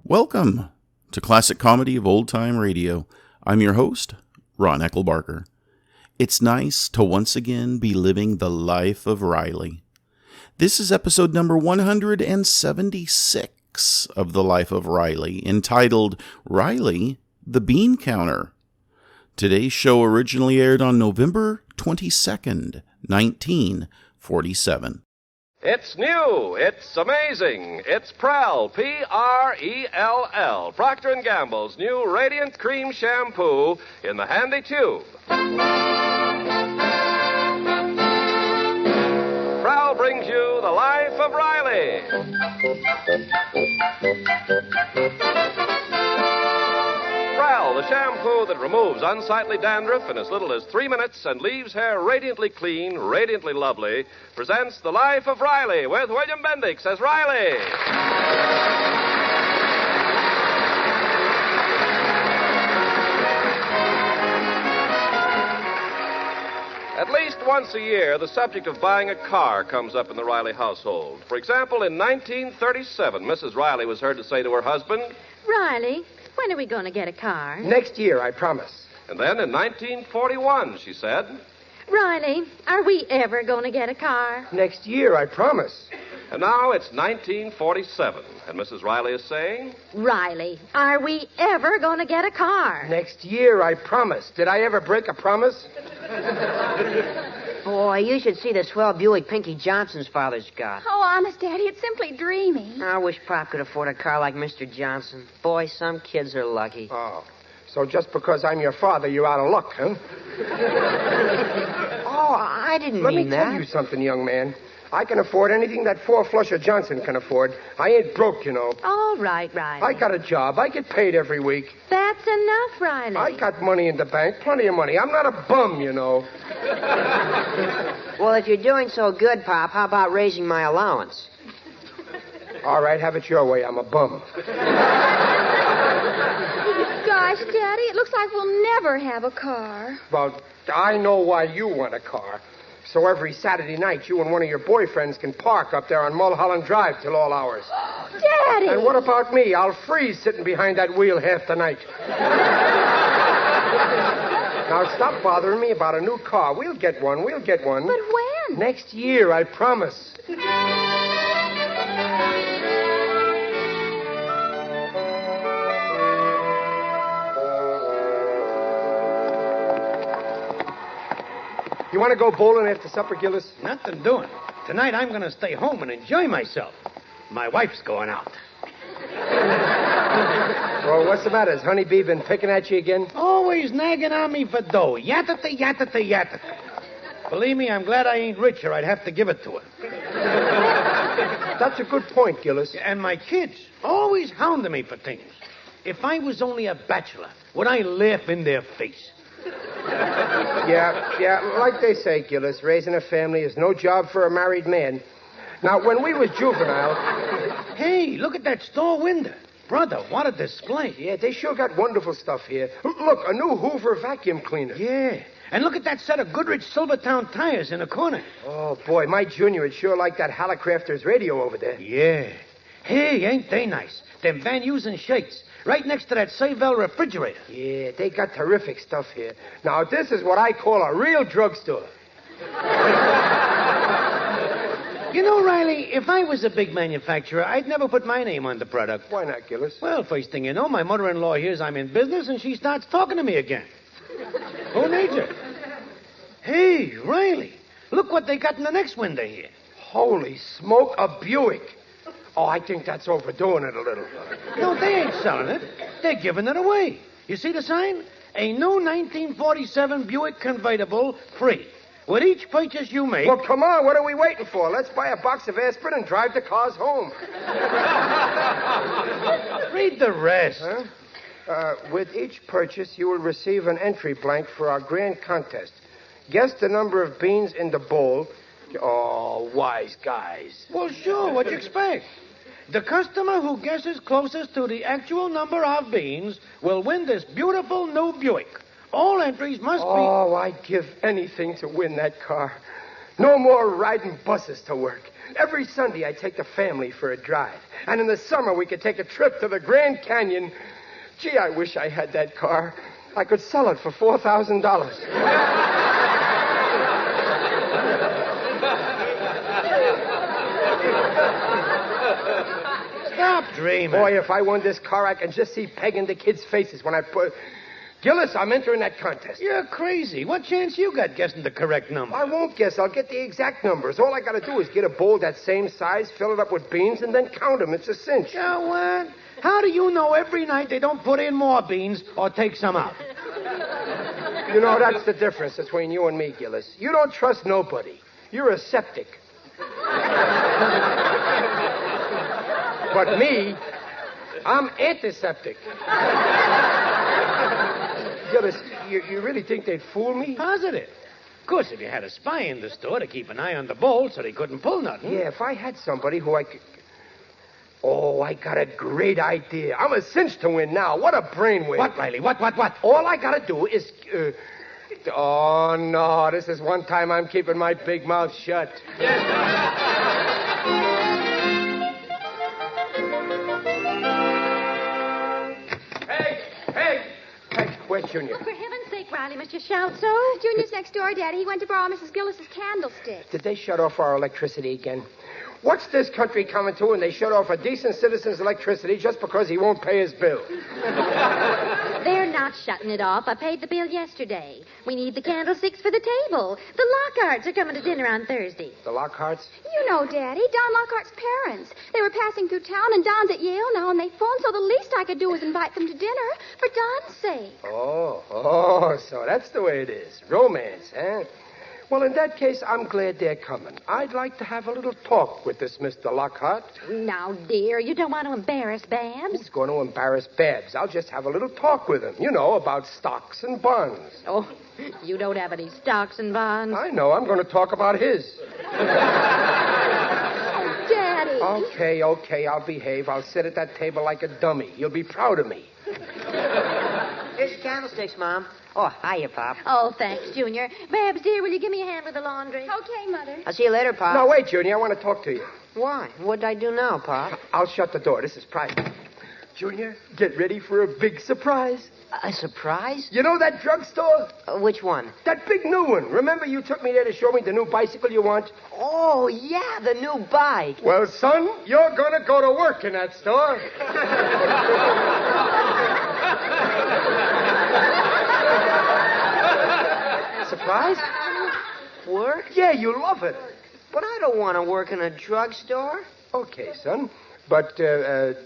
Welcome to Classic Comedy of Old Time Radio. I'm your host, Ron Eckelbarker. It's nice to once again be living the life of Riley. This is episode number 176 of The Life of Riley, entitled Riley, the Bean Counter. Today's show originally aired on November 22nd, 1947. It's new, it's amazing, it's Prell, P-R-E-L-L, Procter & Gamble's new Radiant Cream Shampoo in the handy tube. Prell brings you The Life of Riley. Prell, the shampoo that removes unsightly dandruff in as little as 3 minutes and leaves hair radiantly clean, radiantly lovely, presents The Life of Riley with William Bendix as Riley. At least once a year, the subject of buying a car comes up in the Riley household. For example, in 1937, Mrs. Riley was heard to say to her husband, Riley, when are we going to get a car? Next year, I promise. And then in 1941, she said, Riley, are we ever going to get a car? Next year, I promise. And now it's 1947, and Mrs. Riley is saying, Riley, are we ever going to get a car? Next year, I promise. Did I ever break a promise? Boy, you should see the swell Buick Pinky Johnson's father's got. Oh, honest, Daddy, it's simply dreamy. I wish Pop could afford a car like Mr. Johnson. Boy, some kids are lucky. Oh, so just because I'm your father, you're out of luck, huh? Oh, I didn't Let mean me that. tell you something, young man. I can afford anything that four-flusher Johnson can afford. I ain't broke, you know. All right, Riley. I got a job. I get paid every week. That's enough, Riley. I got money in the bank, plenty of money. I'm not a bum, you know. Well, if you're doing so good, Pop, how about raising my allowance? All right, have it your way. I'm a bum. Gosh, Daddy, it looks like we'll never have a car. Well, I know why you want a car. So every Saturday night, you and one of your boyfriends can park up there on Mulholland Drive till all hours. Daddy! And what about me? I'll freeze sitting behind that wheel half the night. Now, stop bothering me about a new car. We'll get one. We'll get one. But when? Next year, I promise. You want to go bowling after supper, Gillis? Nothing doing. Tonight I'm going to stay home and enjoy myself. My wife's going out. Well, what's the matter? Has Honeybee been picking at you again? Always nagging on me for dough. Yattata, yattata, yattata. Believe me, I'm glad I ain't rich or I'd have to give it to her. That's a good point, Gillis. And my kids always hounding me for things. If I was only a bachelor, would I laugh in their face? Yeah, like they say, Gillis, raising a family is no job for a married man. Now, when we was juvenile... Hey, look at that store window. Brother, what a display. Yeah, they sure got wonderful stuff here. Look, a new Hoover vacuum cleaner. Yeah, and look at that set of Goodrich Silvertown tires in the corner. Oh, boy, my junior would sure like that Hallicrafters radio over there. Yeah. Hey, ain't they nice? Them Van Heusen shakes. Right next to that Sayville refrigerator. Yeah, they got terrific stuff here. Now, this is what I call a real drugstore. You know, Riley, if I was a big manufacturer, I'd never put my name on the product. Why not, Gillis? Well, first thing you know, my mother-in-law hears I'm in business and she starts talking to me again. Who needs her? Hey, Riley, look what they got in the next window here. Holy smoke, a Buick. Oh, I think that's overdoing it a little. No, they ain't selling it. They're giving it away. You see the sign? A new 1947 Buick convertible, free. With each purchase you make... Well, come on, what are we waiting for? Let's buy a box of aspirin and drive the cars home. Read the rest. Huh? With each purchase, you will receive an entry blank for our grand contest. Guess the number of beans in the bowl. Oh, wise guys. Well, sure, what'd you expect? The customer who guesses closest to the actual number of beans will win this beautiful new Buick. All entries must be... Oh, I'd give anything to win that car. No more riding buses to work. Every Sunday I take the family for a drive. And in the summer we could take a trip to the Grand Canyon. Gee, I wish I had that car. I could sell it for $4,000. Stop dreaming. Boy, if I won this car, I can just see Peg in the kids' faces when I put... Gillis, I'm entering that contest. You're crazy. What chance you got guessing the correct number? I won't guess. I'll get the exact numbers. All I got to do is get a bowl that same size, fill it up with beans, and then count them. It's a cinch. You know what? How do you know every night they don't put in more beans or take some out? You know, that's the difference between you and me, Gillis. You don't trust nobody. You're a septic. But me, I'm antiseptic. Gillis, you really think they'd fool me? Positive. Of course, if you had a spy in the store to keep an eye on the bowl so they couldn't pull nothing. Yeah, if I had somebody who I could... Oh, I got a great idea. I'm a cinch to win now. What a brainwave. What, Riley? What? All I got to do is... Oh, no. This is one time I'm keeping my big mouth shut. Hey, where's Junior? For heaven's sake, Riley, must you shout so? Junior's next door, Daddy. He went to borrow Mrs. Gillis's candlestick. Did they shut off our electricity again? What's this country coming to when they shut off a decent citizen's electricity just because he won't pay his bill? They're not shutting it off. I paid the bill yesterday. We need the candlesticks for the table. The Lockharts are coming to dinner on Thursday. The Lockharts? You know, Daddy, Don Lockhart's parents. They were passing through town, and Don's at Yale now, and they phoned, so the least I could do was invite them to dinner for Don's sake. Oh, so that's the way it is. Romance, eh? Well, in that case, I'm glad they're coming. I'd like to have a little talk with this Mr. Lockhart. Now, dear, you don't want to embarrass Babs. Who's going to embarrass Babs? I'll just have a little talk with him. You know, about stocks and bonds. Oh, you don't have any stocks and bonds. I know. I'm going to talk about his. Daddy. Okay, I'll behave. I'll sit at that table like a dummy. You'll be proud of me. Here's your candlesticks, Mom. Oh, hiya, Pop. Oh, thanks, Junior. Babs, dear, will you give me a hand with the laundry? Okay, Mother. I'll see you later, Pop. No, wait, Junior. I want to talk to you. Why? What'd I do now, Pop? I'll shut the door. This is private. Junior, get ready for a big surprise. A surprise? You know that drugstore? Which one? That big new one. Remember you took me there to show me the new bicycle you want? Oh, yeah, the new bike. Well, son, you're going to go to work in that store. Surprise? Work? Yeah, you love it. But I don't want to work in a drugstore. Okay, son. But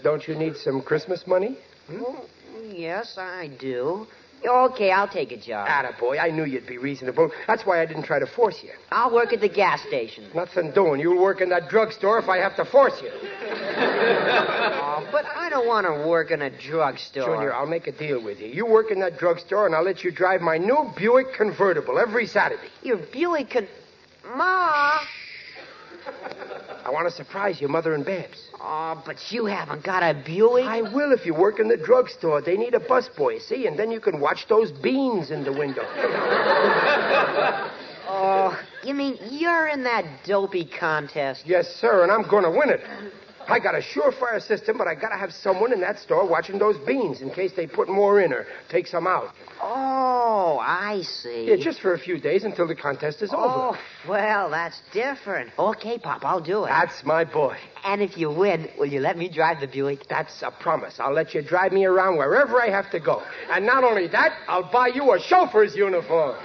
don't you need some Christmas money? Well, yes, I do. Okay, I'll take a job. Attaboy, I knew you'd be reasonable. That's why I didn't try to force you. I'll work at the gas station. Nothing doing. You'll work in that drugstore if I have to force you. Oh, but I don't want to work in a drugstore. Junior, I'll make a deal with you. You work in that drugstore, and I'll let you drive my new Buick convertible every Saturday. Your Buick could... Ma! I want to surprise your mother and Babs. Oh, but you haven't got a Buick. I will if you work in the drugstore. They need a busboy, see? And then you can watch those beans in the window. Oh, you mean you're in that dopey contest? Yes, sir, and I'm going to win it. I got a surefire system, but I got to have someone in that store watching those beans in case they put more in or take some out. Oh, I see. Yeah, just for a few days until the contest is over. Oh, well, that's different. Okay, Pop, I'll do it. That's my boy. And if you win, will you let me drive the Buick? That's a promise. I'll let you drive me around wherever I have to go. And not only that, I'll buy you a chauffeur's uniform.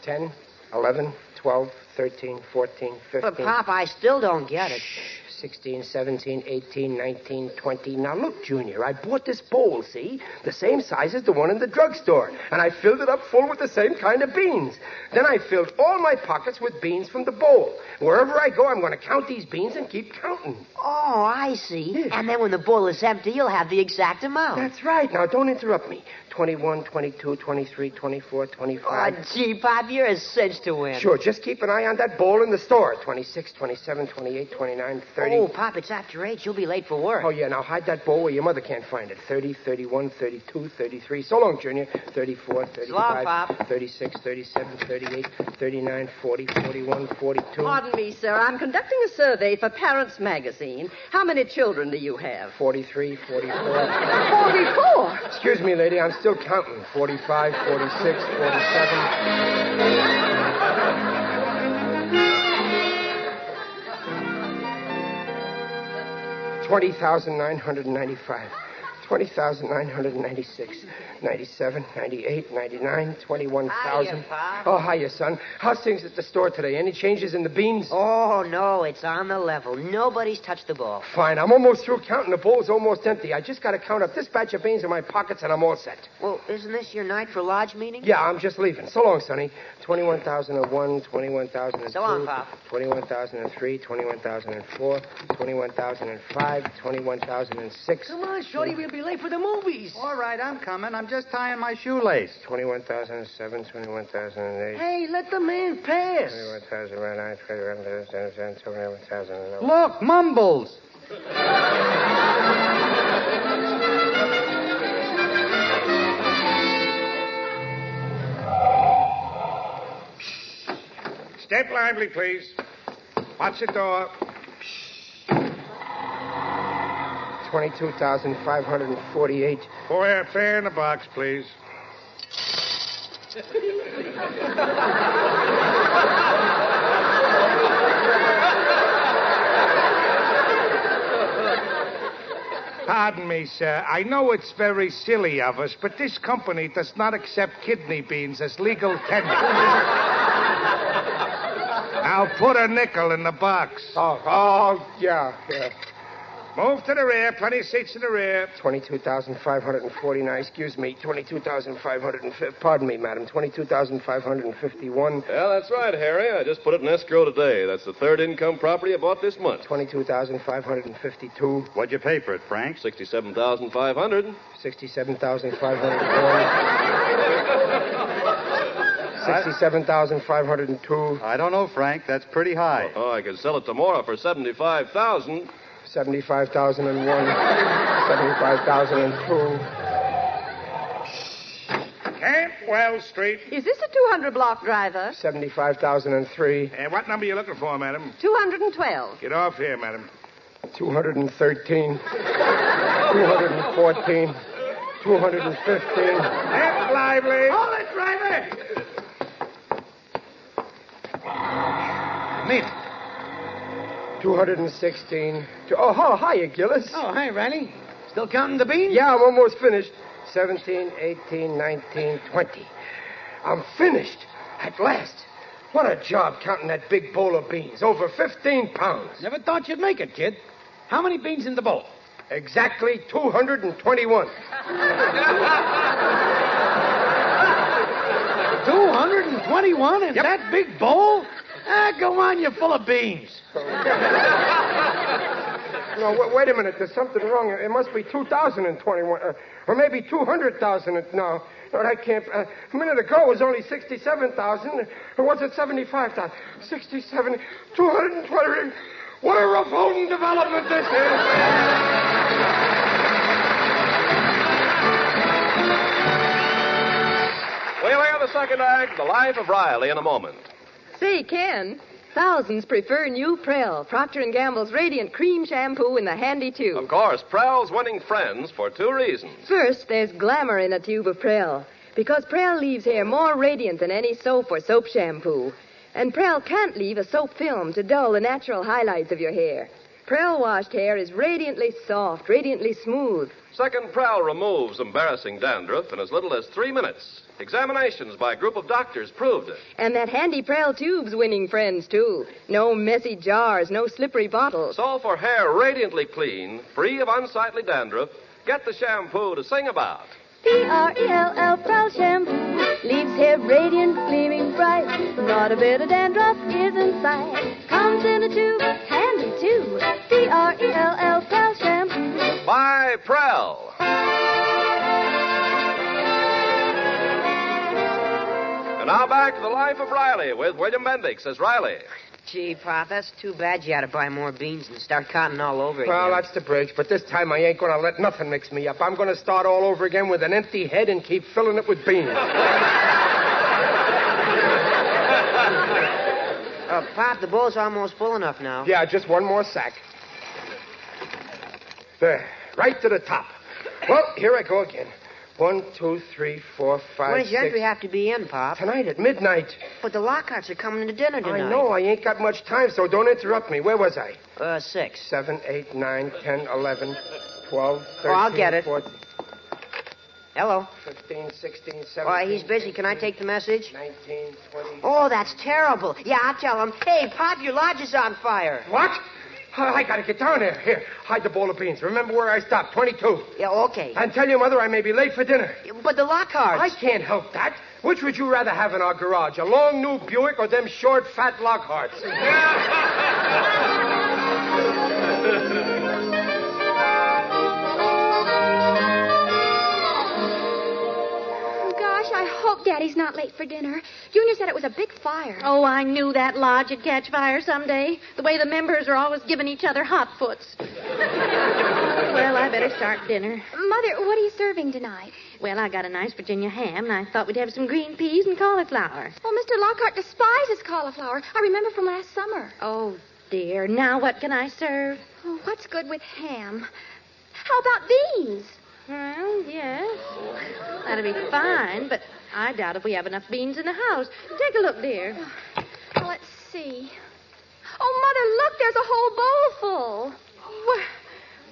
10, 11, 12, 13, 14, 15. But, Pop, I still don't get it. 16, 17, 18, 19, 20. Now, look, Junior, I bought this bowl, see? The same size as the one in the drugstore. And I filled it up full with the same kind of beans. Then I filled all my pockets with beans from the bowl. Wherever I go, I'm going to count these beans and keep counting. Oh, I see. Yeah. And then when the bowl is empty, you'll have the exact amount. That's right. Now, don't interrupt me. 21, 22, 23, 24, 25. Oh, gee, Pop, you're a cinch to win. Sure, just keep an eye on that bowl in the store. 26, 27, 28, 29, 30. 30. Oh, Pop, it's after 8. You'll be late for work. Oh, yeah, now hide that bowl where your mother can't find it. 30, 31, 32, 33. So long, Junior. 34, 35, So long, Pop. 36, 37, 38, 39, 40, 41, 42. Pardon me, sir. I'm conducting a survey for Parents Magazine. How many children do you have? 43, 44. 44. Excuse me, lady, I'm still counting. 45, 46, 47. 20,995. 20,996, 97, 98, 99, 21,000. Hiya, Pop. Oh, hiya, son. How's things at the store today? Any changes in the beans? Oh, no, it's on the level. Nobody's touched the ball. Fine. I'm almost through counting. The bowl's almost empty. I just got to count up this batch of beans in my pockets, and I'm all set. Well, isn't this your night for lodge meeting? Yeah, I'm just leaving. So long, Sonny. 21,001, 21,002. So long, Pop. 21,003, 21,004, 21,005, 21,006. Come on, Shorty, we'll be late for the movies. All right, I'm coming. I'm just tying my shoelace. 21,007, 21,008. Hey, let the man pass. 21,009, 21,010, 21,011. Look, Mumbles. Step lively, please. Watch the door. 22,548. Fair in the box, please. Pardon me, sir. I know it's very silly of us, but this company does not accept kidney beans as legal tender. Now put a nickel in the box. Oh, yeah. Move to the rear. Plenty of seats in the rear. 22,549. Excuse me. 22,550. Pardon me, madam. 22,551. Yeah, that's right, Harry. I just put it in escrow today. That's the third income property I bought this month. 22,552. What'd you pay for it, Frank? $67,500. 67,501. 67,502. I don't know, Frank. That's pretty high. Oh, I could sell it tomorrow for $75,000. 75,001. 75,002. Campwell Street. Is this a 200-block driver? 75,003. What number are you looking for, madam? 212. Get off here, madam. 213. 214. 215. Step lively. Hold it, driver. Meet. 216. Oh, hiya, Gillis. Oh, hi, Riley. Still counting the beans? Yeah, I'm almost finished. 17, 18, 19, 20. I'm finished. At last. What a job counting that big bowl of beans. Over 15 pounds. Never thought you'd make it, kid. How many beans in the bowl? Exactly 221. 221 in that big bowl? Go on, you're full of beans. No, wait a minute. There's something wrong. It must be 2,021. Or maybe 200,000. No, that can't. A minute ago it was only 67,000. Or was it 75,000? 67, 220. What a revolting development this is. We'll hear the second act, The Life of Riley, in a moment. Say, Ken, thousands prefer new Prell, Procter & Gamble's Radiant Cream Shampoo in the handy tube. Of course, Prell's winning friends for two reasons. First, there's glamour in a tube of Prell, because Prell leaves hair more radiant than any soap or soap shampoo. And Prell can't leave a soap film to dull the natural highlights of your hair. Prell washed hair is radiantly soft, radiantly smooth. Second, Prell removes embarrassing dandruff in as little as 3 minutes. Examinations by a group of doctors proved it. And that handy Prell tube's winning friends, too. No messy jars, no slippery bottles. So for hair radiantly clean, free of unsightly dandruff, get the shampoo to sing about. P-R-E-L-L, Prell Shampoo. Leaves hair radiant, gleaming bright. Not a bit of dandruff is in sight. Comes in a tube, handy too. P-R-E-L-L, Prell Shampoo. By Prell. And now back to The Life of Riley with William Bendix as Riley. Gee, Pop, that's too bad you had to buy more beans and start counting all over again. Well, that's the bridge, but this time I ain't going to let nothing mix me up. I'm going to start all over again with an empty head and keep filling it with beans. Pop, the bowl's almost full enough now. Yeah, just one more sack. There, right to the top. Well, here I go again. 1, 2, 3, 4, 5, When does your 6. entry have to be in, Pop? Tonight at midnight. But the Lockharts are coming to dinner tonight. I know, I ain't got much time, so don't interrupt me. Where was I? 6. 7, 8, 9, 10, 11, 12, 13, I'll get it. 14, Hello. 15, 16, 17. Oh, he's busy. Can I take the message? 19, 20. Oh, that's terrible. Yeah, I'll tell him. Hey, Pop, your lodge is on fire. What? I gotta get down there. Here, hide the bowl of beans. Remember where I stopped, 22. Yeah, okay. And tell your mother I may be late for dinner. But the Lockharts. I can't help that. Which would you rather have in our garage, a long new Buick or them short, fat Lockharts? I hope Daddy's not late for dinner. Junior said it was a big fire. Oh, I knew that lodge would catch fire someday. The way the members are always giving each other hot foots. Well, I better start dinner. Mother, what are you serving tonight? Well, I got a nice Virginia ham, and I thought we'd have some green peas and cauliflower. Oh, Mr. Lockhart despises cauliflower. I remember from last summer. Oh, dear. Now what can I serve? Oh, what's good with ham? How about beans? Well, yes. That'll be fine, but I doubt if we have enough beans in the house. Take a look, dear. Oh, let's see. Oh, Mother, look, there's a whole bowl full.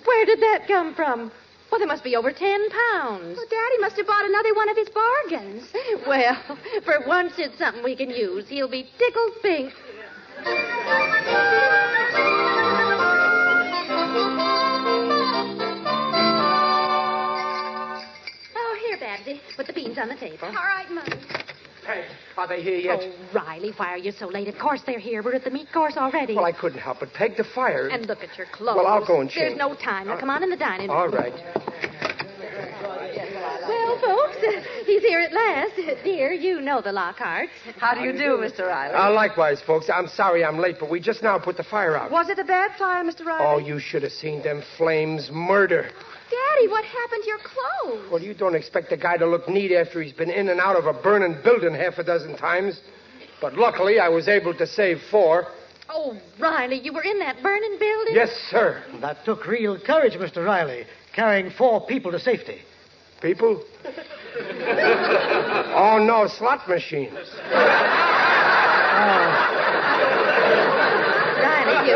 Where did that come from? Well, there must be over 10 pounds. Well, Daddy must have bought another one of his bargains. Well, for once it's something we can use. He'll be tickled pink. Babsy, put the beans on the table. All right, Mother. Hey, are they here yet? Oh, Riley, why are you so late? Of course they're here. We're at the meat course already. Well, I couldn't help but peg the fire. And look at your clothes. Well, I'll go and change. There's no time. Now, come on in the dining room. All right. Well, folks, he's here at last. Dear, you know the Lockharts. How do you do, Mr. Riley? Likewise, folks. I'm sorry I'm late, but we just now put the fire out. Was it a bad fire, Mr. Riley? Oh, you should have seen them flames. Murder. Daddy, what happened to your clothes? Well, you don't expect a guy to look neat after he's been in and out of a burning building half a dozen times. But luckily, I was able to save 4. Oh, Riley, you were in that burning building? Yes, sir. That took real courage, Mr. Riley, carrying 4 people to safety. People? Oh, no, slot machines. Riley, you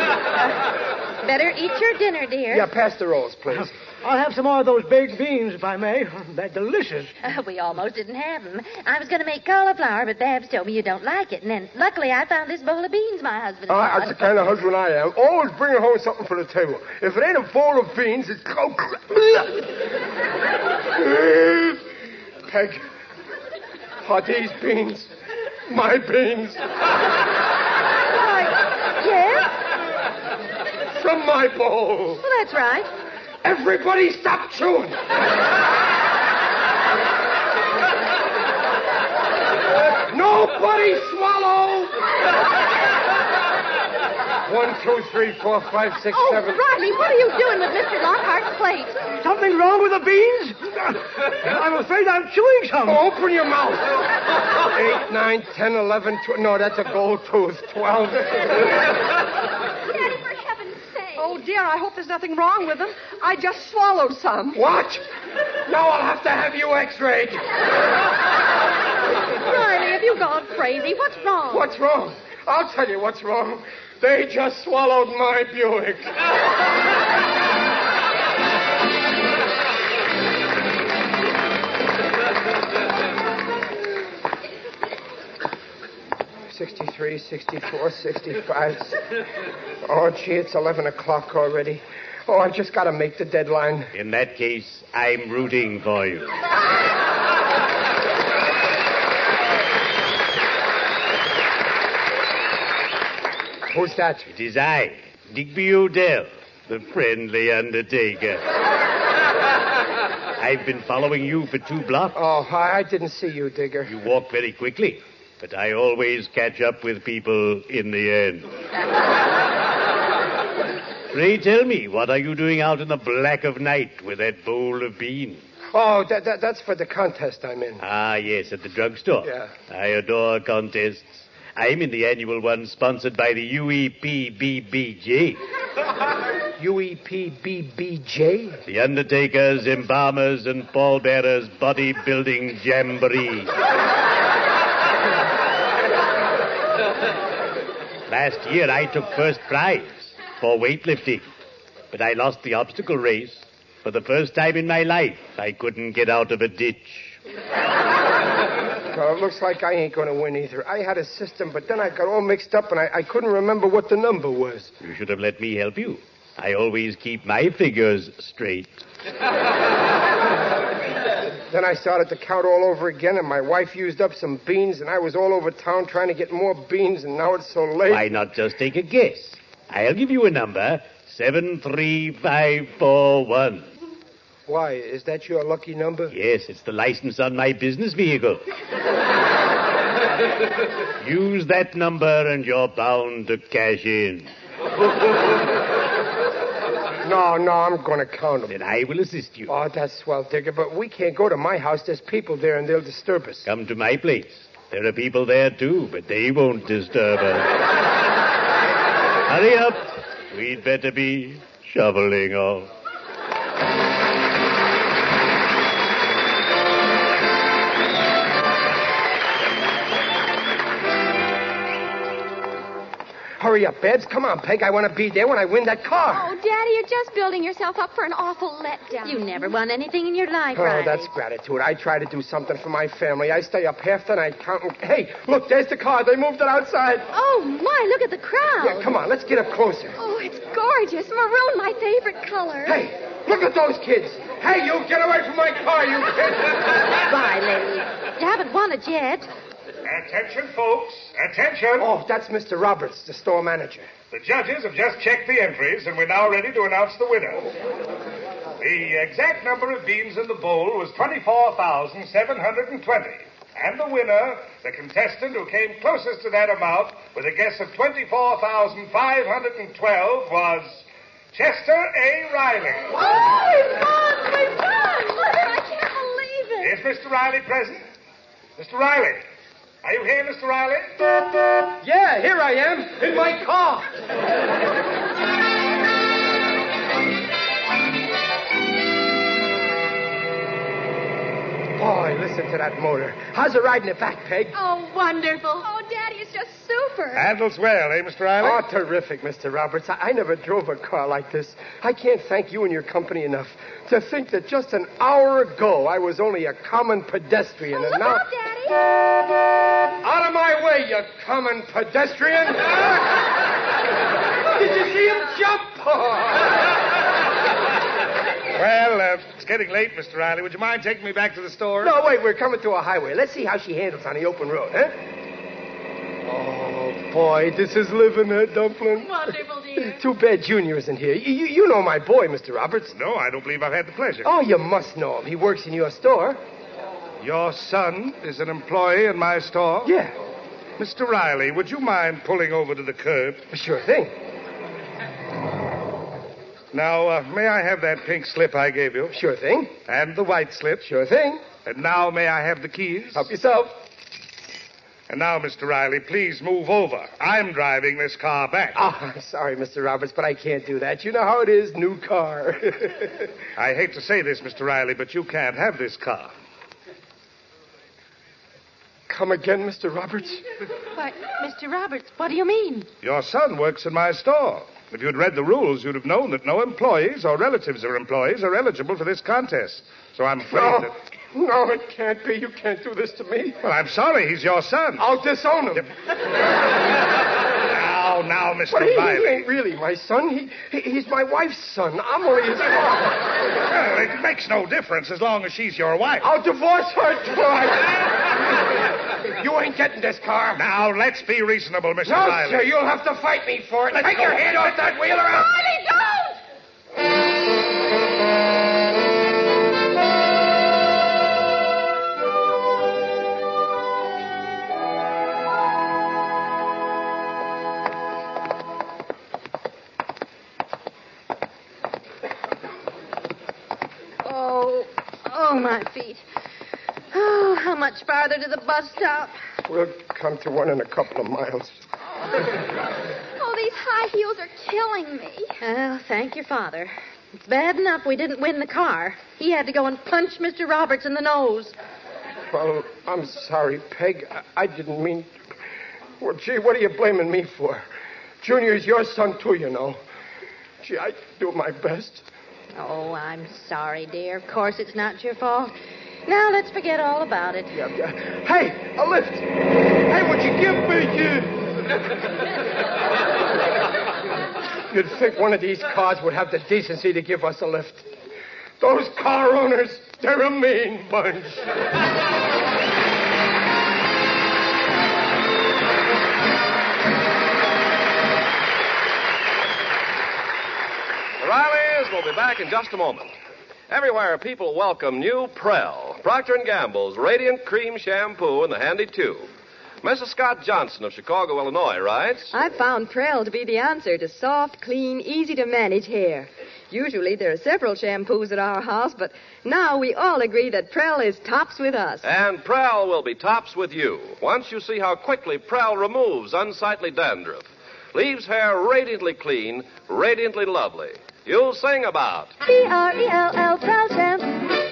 better eat your dinner, dear. Yeah, pass the rolls, please. I'll have some more of those baked beans, if I may. They're delicious. We almost didn't have them. I was going to make cauliflower, but Babs told me you don't like it. And then, luckily, I found this bowl of beans my husband bought. That's the kind of husband I am. Always bringing home something for the table. If it ain't a bowl of beans, it's... Peg, are these beans my beans? Yes? From my bowl. Well, that's right. Everybody stop chewing. Nobody swallow. 1, 2, 3, 4, 5, 6, 7. Riley, what are you doing with Mr. Lockhart's plate? Something wrong with the beans? I'm afraid I'm chewing some. Oh, open your mouth. 8, 9, 10, 11, 12. No, that's a gold tooth. 12. Daddy, for heaven's sake. Oh, dear, I hope there's nothing wrong with them. I just swallowed some. What? Now I'll have to have you x-rayed. Riley, have you gone crazy? What's wrong? What's wrong? I'll tell you what's wrong. They just swallowed my Buick. $63, $64, $65. Oh, gee, it's 11 o'clock already. Oh, I just got to make the deadline. In that case, I'm rooting for you. Who's that? It is I, Digby Odell, the friendly undertaker. I've been following you for 2 blocks. Oh, I didn't see you, Digger. You walk very quickly. but I always catch up with people in the end. Pray tell me, what are you doing out in the black of night with that bowl of beans? Oh, that's for the contest I'm in. Ah, yes, at the drugstore. Yeah. I adore contests. I'm in the annual one sponsored by the UEPBBJ. UEPBBJ? The Undertakers, Embalmers, and Pallbearers Bodybuilding Jamboree. Last year I took first prize for weightlifting, but I lost the obstacle race. For the first time in my life, I couldn't get out of a ditch. Well, it looks like I ain't going to win either. I had a system, but then I got all mixed up and I couldn't remember what the number was. You should have let me help you. I always keep my figures straight. Then I started to count all over again, and my wife used up some beans, and I was all over town trying to get more beans, and now it's so late. Why not just take a guess? I'll give you a number, 73541. Why, is that your lucky number? Yes, it's the license on my business vehicle. Use that number and you're bound to cash in. No, I'm going to count them. Then I will assist you. Oh, that's swell, Digger, but we can't go to my house. There's people there, and they'll disturb us. Come to my place. There are people there, too, but they won't disturb us. Hurry up. We'd better be shoveling off. Hurry up, Babs. Come on, Peg. I want to be there when I win that car. Oh, Daddy, you're just building yourself up for an awful letdown. You never won anything in your life, Oh, Riley. that's gratitude. I try to do something for my family. I stay up half the night counting. Hey, look, there's the car. They moved it outside. Oh, my, look at the crowd. Yeah, come on, let's get up closer. Oh, it's gorgeous. Maroon, my favorite color. Hey, look at those kids. Hey, you, get away from my car, you kids. Riley, you haven't won it yet. Attention, folks. Attention. Oh, that's Mr. Roberts, the store manager. The judges have just checked the entries, and we're now ready to announce the winner. The exact number of beans in the bowl was 24,720. And the winner, the contestant who came closest to that amount with a guess of 24,512, was Chester A. Riley. Oh, we won! Mother, I can't believe it. Is Mr. Riley present? Mr. Riley. Are you here, Mr. Riley? Yeah, here I am, in my car. Boy, listen to that motor. How's it riding it back, Peg? Oh, wonderful. Oh, Daddy, it's just super. Handles well, eh, Mr. Riley? Oh, terrific, Mr. Roberts. I never drove a car like this. I can't thank you and your company enough. To think that just an hour ago I was only a common pedestrian, and Look now... out, Daddy. Out of my way, you common pedestrian! Did you see him jump? Well, it's getting late, Mr. Riley. Would you mind taking me back to the store? No, wait, we're coming to a highway. Let's see how she handles on the open road, huh? Oh, boy, this is living, Dumpling. Wonderful, dear. Too bad Junior isn't here. You know my boy, Mr. Roberts. No, I don't believe I've had the pleasure. Oh, you must know him. He works in your store. Your son is an employee in my store? Yeah. Mr. Riley, would you mind pulling over to the curb? Sure thing. Now, may I have that pink slip I gave you? Sure thing. And the white slip? Sure thing. And now, may I have the keys? Help yourself. And now, Mr. Riley, please move over. I'm driving this car back. Oh, I'm sorry, Mr. Roberts, but I can't do that. You know how it is, new car. I hate to say this, Mr. Riley, but you can't have this car. Come again, Mr. Roberts? Why, Mr. Roberts, what do you mean? Your son works in my store. If you'd read the rules, you'd have known that no employees or relatives of employees are eligible for this contest. So I'm afraid that... No, it can't be. You can't do this to me. Well, I'm sorry. He's your son. I'll disown him. Now, Mr. But he Riley. ain't really my son. He's my wife's son. I'm only his father. Well, it makes no difference as long as she's your wife. I'll divorce her twice. You ain't getting this car. Now, let's be reasonable, Mr. No, Riley. sir, you'll have to fight me for it. Let's Take go. your hand off that wheel around. Riley, don't! my feet. Oh, how much farther to the bus stop? We'll come to one in a couple of miles. Oh, these high heels are killing me. Well, thank your father. It's bad enough we didn't win the car. He had to go and punch Mr. Roberts in the nose. Well, I'm sorry, Peg. I didn't mean... Well, gee, what are you blaming me for? Junior's your son, too, you know. Gee, I do my best. Oh, I'm sorry, dear. Of course it's not your fault. Now let's forget all about it. Yeah. Hey, a lift. Hey, would you give me... You'd think one of these cars would have the decency to give us a lift. Those car owners, they're a mean bunch. The Rileys will be back in just a moment. Everywhere people welcome new Prell, Procter & Gamble's Radiant Cream Shampoo in the handy tube. Mrs. Scott Johnson of Chicago, Illinois, writes... I've found Prel to be the answer to soft, clean, easy-to-manage hair. Usually there are several shampoos at our house, but now we all agree that Prel is tops with us. And Prell will be tops with you once you see how quickly Prell removes unsightly dandruff, leaves hair radiantly clean, radiantly lovely. You'll sing about... Prell, Prell shampoo.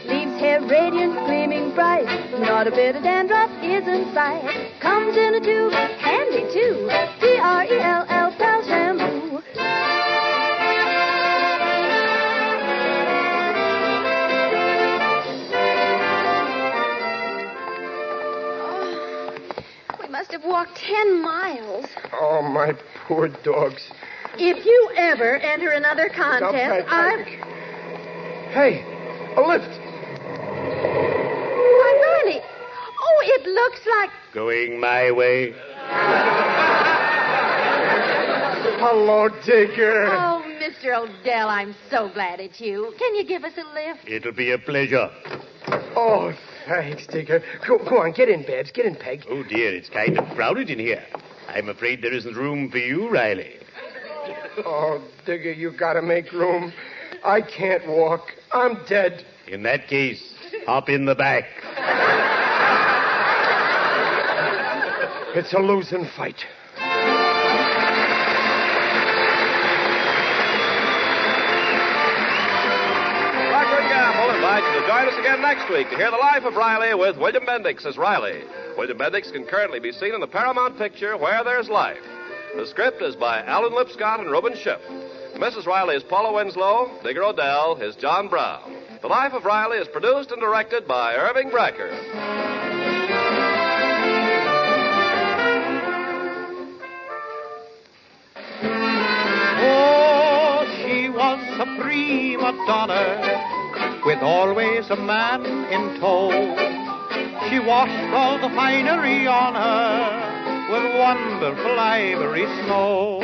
Leaves hair radiant, gleaming bright. Not a bit of dandruff is in sight. Comes in a tube, handy too. Prell, Prell shampoo. We must have walked 10 miles. Oh, my poor dogs. If you ever enter another contest, Hey, a lift. Why, Riley. Oh, it looks like... Going my way. Hello, Digger. Oh, Mr. Odell, I'm so glad it's you. Can you give us a lift? It'll be a pleasure. Oh, thanks, Digger. Go on, get in, Babs. Get in, Peg. Oh, dear, it's kind of crowded in here. I'm afraid there isn't room for you, Riley. Oh, Digger, you gotta make room. I can't walk. I'm dead. In that case, hop in the back. It's a losing fight. Procter & Gamble invites you to join us again next week to hear the life of Riley with William Bendix as Riley. William Bendix can currently be seen in the Paramount picture Where There's Life. The script is by Alan Lipscott and Reuben Schiff. Mrs. Riley is Paula Winslow. Digger Odell is John Brown. The Life of Riley is produced and directed by Irving Brecker. Oh, she was a prima donna, with always a man in tow. She washed all the finery on her with wonderful ivory snow.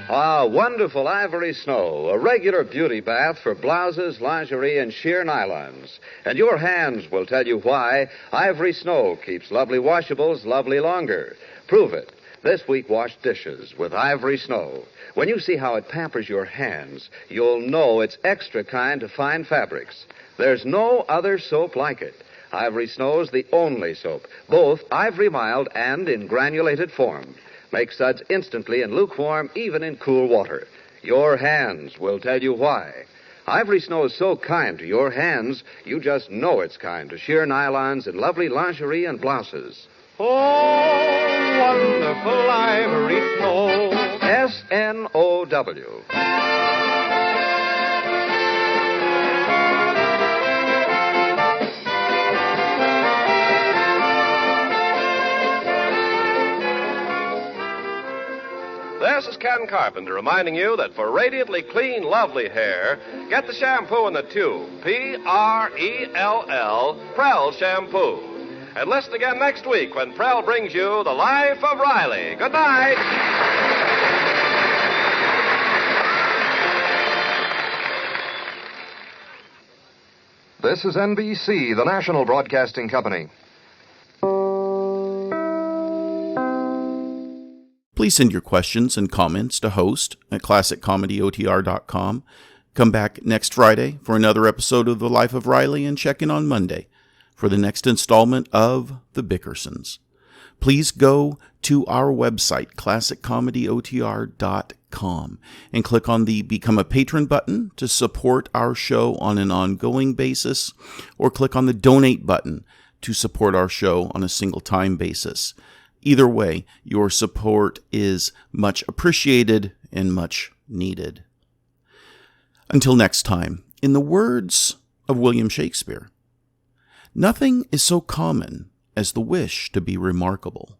Ah, wonderful ivory snow, a regular beauty bath for blouses, lingerie, and sheer nylons. And your hands will tell you why Ivory Snow keeps lovely washables lovely longer. Prove it. This week, wash dishes with Ivory Snow. When you see how it pampers your hands, you'll know it's extra kind to fine fabrics. There's no other soap like it. Ivory Snow's the only soap, both ivory mild and in granulated form. Make suds instantly in lukewarm, even in cool water. Your hands will tell you why. Ivory Snow is so kind to your hands, you just know it's kind to sheer nylons and lovely lingerie and blouses. Oh, wonderful ivory snow. S-N-O-W. This is Ken Carpenter reminding you that for radiantly clean, lovely hair, get the shampoo in the tube. P-R-E-L-L, Prell Shampoo. And listen again next week when Prell brings you The Life of Riley. Good night. This is NBC, the national broadcasting company. Please send your questions and comments to host@classiccomedyotr.com. Come back next Friday for another episode of The Life of Riley, and check in on Monday for the next installment of The Bickersons. Please go to our website, classiccomedyotr.com, and click on the Become a Patron button to support our show on an ongoing basis, or click on the Donate button to support our show on a single-time basis. Either way, your support is much appreciated and much needed. Until next time, in the words of William Shakespeare, nothing is so common as the wish to be remarkable.